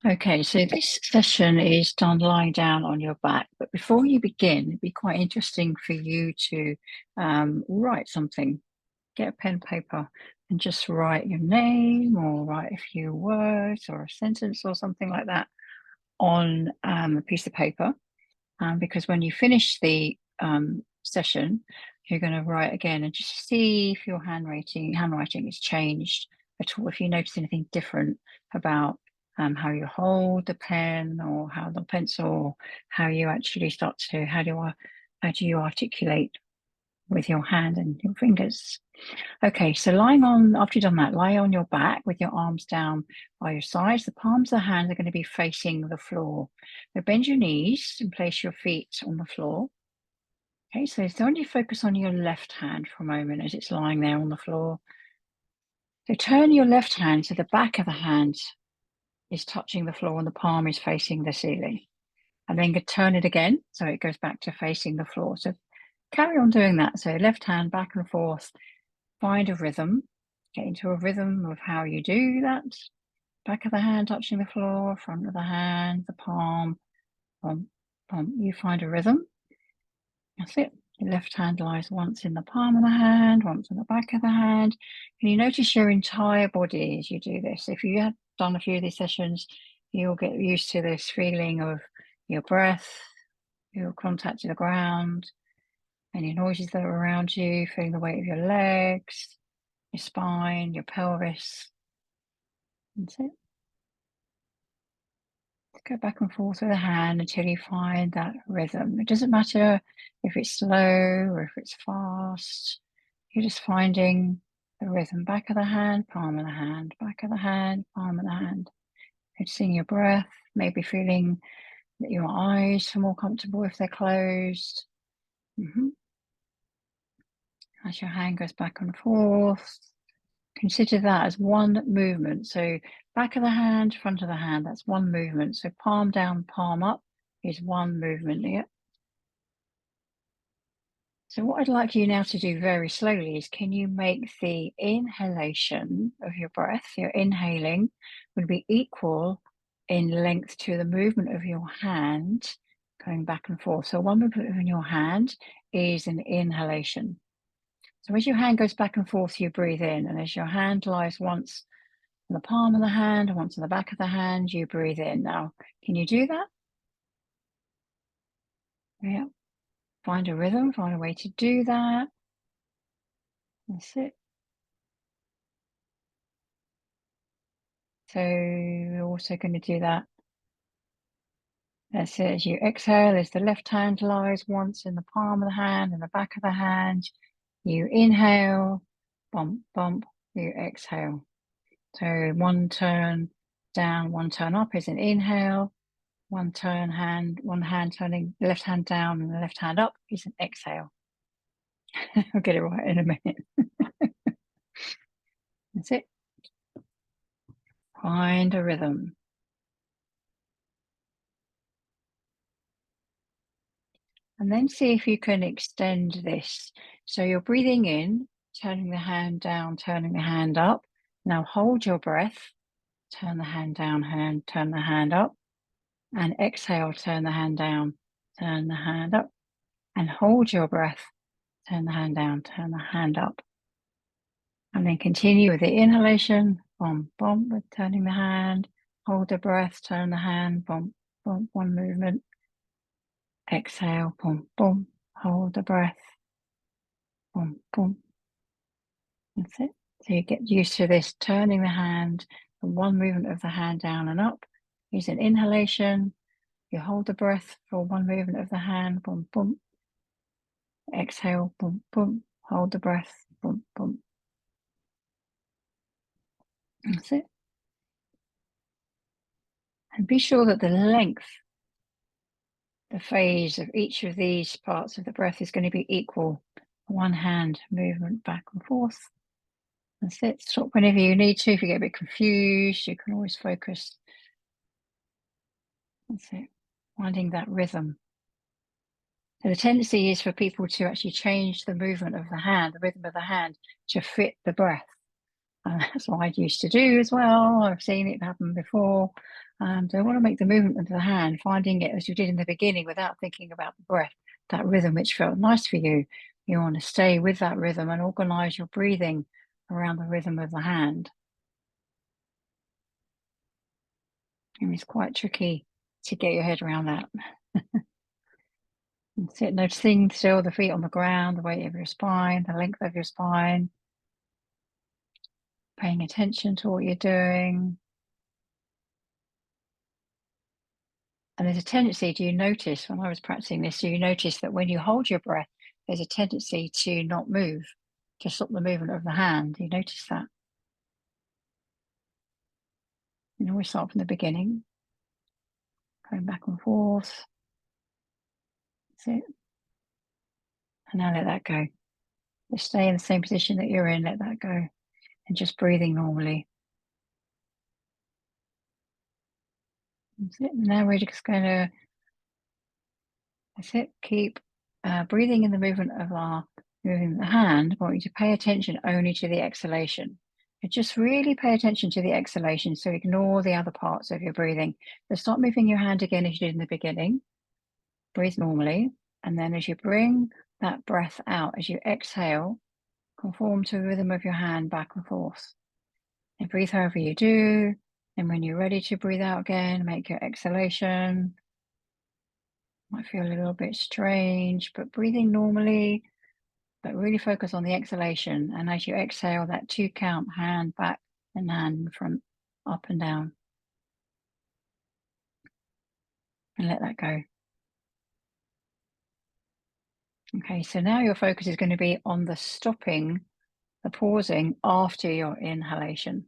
Okay, so this session is done lying down on your back, but before you begin, it'd be quite interesting for you to write something. Get a pen and paper and just write your name or write a few words or a sentence or something like that on a piece of paper. Because when you finish the session, you're going to write again and just see if your handwriting has changed at all. If you notice anything different about how you hold the pen or how the pencil, or how you actually start to how do you articulate with your hand and your fingers. Okay, so lying on, after you've done that, lie on your back with your arms down by your sides. The palms of the hands are going to be facing the floor. Now bend your knees and place your feet on the floor. Okay, so only focus on your left hand for a moment as it's lying there on the floor. So turn your left hand so the back of the hand is touching the floor and the palm is facing the ceiling. And then turn it again so it goes back to facing the floor. So carry on doing that. So left hand back and forth. Find a rhythm, get into a rhythm of how you do that. Back of the hand touching the floor, front of the hand, the palm, palm, palm. You find a rhythm. That's it. Your left hand lies once in the palm of the hand, once in the back of the hand. Can you notice your entire body as you do this? If you have done a few of these sessions, you'll get used to this feeling of your breath, your contact to the ground, any noises that are around you, feeling the weight of your legs, your spine, your pelvis. That's it. Go back and forth with the hand until you find that rhythm. It doesn't matter if it's slow or if it's fast. You're just finding the rhythm. Back of the hand, palm of the hand, back of the hand, palm of the hand. Noticing your breath, maybe feeling that your eyes are more comfortable if they're closed. As your hand goes back and forth, consider that as one movement. So back of the hand, front of the hand, that's one movement. So palm down, palm up is one movement here. So what I'd like you now to do very slowly is, can you make the inhalation of your breath, your inhaling, would be equal in length to the movement of your hand going back and forth. So one movement of your hand is an inhalation. So as your hand goes back and forth, you breathe in, and as your hand lies once on the palm of the hand and once on the back of the hand, you breathe in. Now, can you do that? Yeah. Find a rhythm, find a way to do that. That's it. So we're also going to do that. That's it. As you exhale, as the left hand lies once in the palm of the hand and the back of the hand, you inhale, bump, bump, you exhale. So one turn down, one turn up is an inhale. One hand turning the left hand down and the left hand up is an exhale. I'll get it right in a minute. That's it. Find a rhythm. And then see if you can extend this. So you're breathing in, turning the hand down, turning the hand up. Now hold your breath, turn the hand down, turn the hand up. And exhale, turn the hand down, turn the hand up. And hold your breath, turn the hand down, turn the hand up. And then continue with the inhalation, bump, bump, with turning the hand, hold the breath, turn the hand, bump, bump, one movement. Exhale, bump, bump, hold the breath, bump, bump. That's it. So you get used to this, turning the hand, the one movement of the hand down and up is an inhalation. You hold the breath for one movement of the hand, bump, bump. Exhale, bump, bump, hold the breath, bump, bump. That's it. And be sure that the length, the phase of each of these parts of the breath is going to be equal. One hand movement back and forth. That's it. Stop whenever you need to. If you get a bit confused, you can always focus. That's it. Finding that rhythm. So the tendency is for people to actually change the movement of the hand, the rhythm of the hand, to fit the breath. That's what I used to do as well. I've seen it happen before. So I want to make the movement of the hand, finding it as you did in the beginning without thinking about the breath, that rhythm which felt nice for you. You want to stay with that rhythm and organize your breathing around the rhythm of the hand. And it's quite tricky to get your head around that. And sit noticing still the feet on the ground, the weight of your spine, the length of your spine, paying attention to what you're doing. And there's a tendency, do you notice, when I was practicing this, do you notice that when you hold your breath, there's a tendency to not move, to stop the movement of the hand? Do you notice that? You always start from the beginning, going back and forth. That's it. And now let that go. Just stay in the same position that you're in, let that go. And just breathing normally. That's it. Now we're just going to, that's it, keep breathing in the movement of our moving the hand. I want you to pay attention only to the exhalation. And just really pay attention to the exhalation, so ignore the other parts of your breathing. So start moving your hand again as you did in the beginning. Breathe normally. And then as you bring that breath out, as you exhale, conform to the rhythm of your hand back and forth. And breathe however you do. And when you're ready to breathe out again, make your exhalation. Might feel a little bit strange, but breathing normally, but really focus on the exhalation. And as you exhale, that 2 count, hand back and hand in front, up and down. And let that go. Okay, so now your focus is going to be on the stopping, the pausing after your inhalation.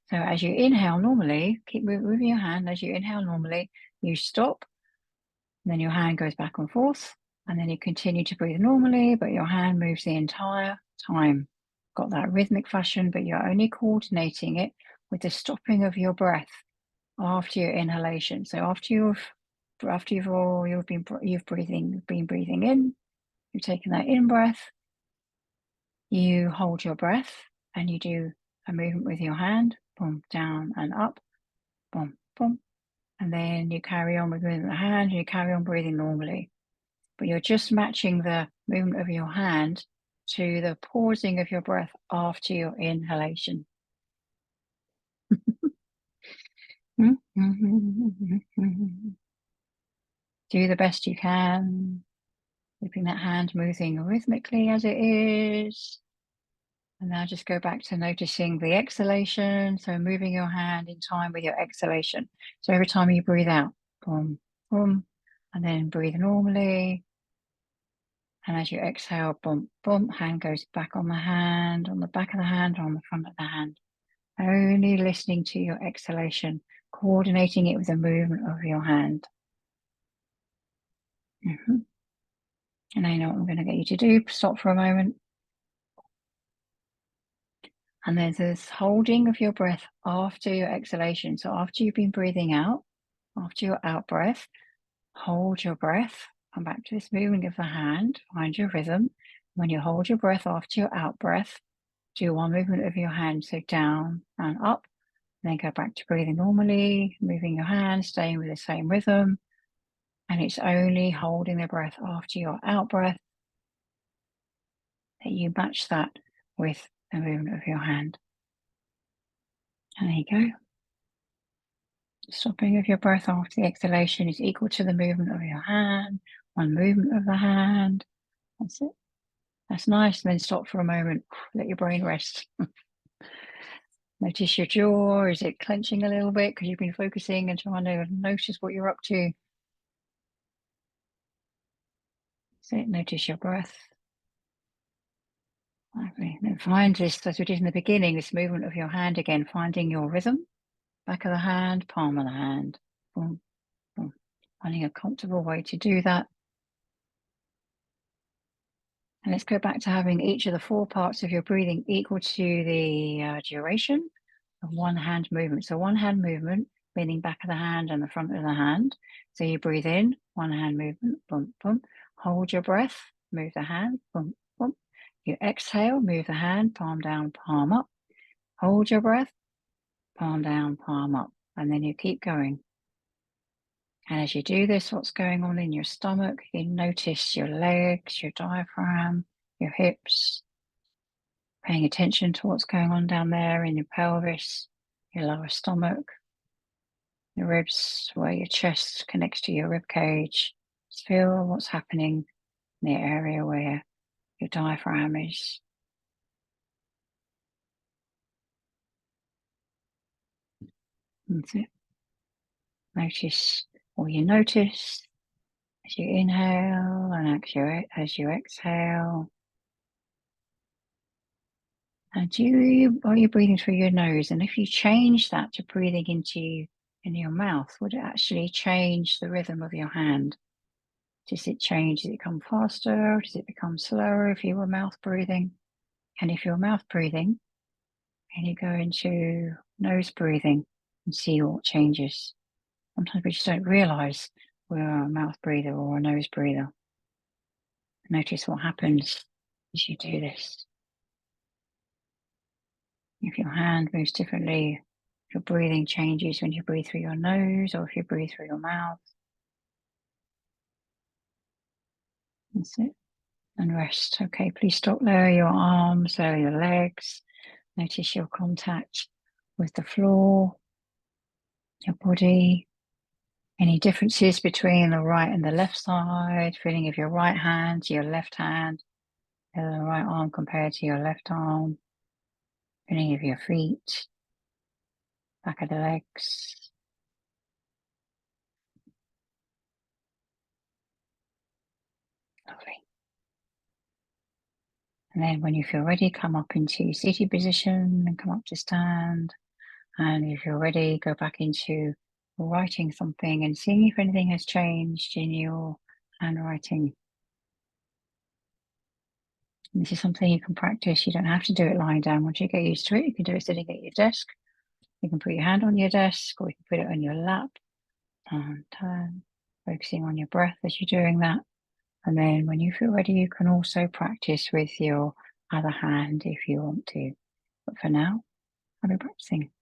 So as you inhale normally, keep moving your hand. As you inhale normally, you stop, then your hand goes back and forth, and then you continue to breathe normally, but your hand moves the entire time. Got that rhythmic fashion, but you're only coordinating it with the stopping of your breath after your inhalation. So after you've been breathing in, you've taken that in breath, you hold your breath and you do a movement with your hand, boom, down and up, boom, boom. And then you carry on with moving the hand and you carry on breathing normally. But you're just matching the movement of your hand to the pausing of your breath after your inhalation. Do the best you can, keeping that hand moving rhythmically as it is. And now just go back to noticing the exhalation. So moving your hand in time with your exhalation. So every time you breathe out, boom, boom, and then breathe normally. And as you exhale, boom, boom, hand goes back on the hand, on the back of the hand, on the front of the hand. Only listening to your exhalation, coordinating it with the movement of your hand. And I know what I'm going to get you to do. Stop for a moment. And there's this holding of your breath after your exhalation. So after you've been breathing out, after your out breath, hold your breath. Come back to this moving of the hand. Find your rhythm. When you hold your breath after your out breath, do one movement of your hand, so down and up. Then go back to breathing normally, moving your hand, staying with the same rhythm. And it's only holding the breath after your out breath that you match that with the movement of your hand. And there you go. Stopping of your breath after the exhalation is equal to the movement of your hand. One movement of the hand. That's it. That's nice. And then stop for a moment. Let your brain rest. Notice your jaw. Is it clenching a little bit because you've been focusing and trying to notice what you're up to? So notice your breath. Lovely. Then find this, as we did in the beginning, this movement of your hand again, finding your rhythm. Back of the hand, palm of the hand. Boom, boom. Finding a comfortable way to do that. And let's go back to having each of the 4 parts of your breathing equal to the duration of one hand movement. So one hand movement, meaning back of the hand and the front of the hand. So you breathe in, one hand movement, boom, boom. Hold your breath, move the hand, boom, boom. You exhale, move the hand, palm down, palm up. Hold your breath, palm down, palm up, and then you keep going. And as you do this, what's going on in your stomach? You notice your legs, your diaphragm, your hips, paying attention to what's going on down there in your pelvis, your lower stomach, your ribs, where your chest connects to your rib cage. Just feel what's happening in the area where your diaphragm is. That's it. Notice all you notice as you inhale and as you exhale. And are you breathing through your nose? And if you change that to breathing in your mouth, would it actually change the rhythm of your hand? Does it change? Does it become faster? Does it become slower if you were mouth breathing? And if you're mouth breathing, and you go into nose breathing and see what changes. Sometimes we just don't realize we're a mouth breather or a nose breather. Notice what happens as you do this. If your hand moves differently, if your breathing changes when you breathe through your nose or if you breathe through your mouth. That's it. And rest. Okay, please stop. Lower your arms, lower your legs. Notice your contact with the floor, your body. Any differences between the right and the left side? Feeling of your right hand to your left hand, the right arm compared to your left arm. Feeling of your feet, back of the legs. Lovely. And then when you feel ready, come up into seated position and come up to stand. And if you're ready, go back into writing something and seeing if anything has changed in your handwriting. And this is something you can practice. You don't have to do it lying down. Once you get used to it, you can do it sitting at your desk. You can put your hand on your desk or you can put it on your lap and focusing on your breath as you're doing that. And then when you feel ready, you can also practice with your other hand if you want to. But for now, I'll be practicing.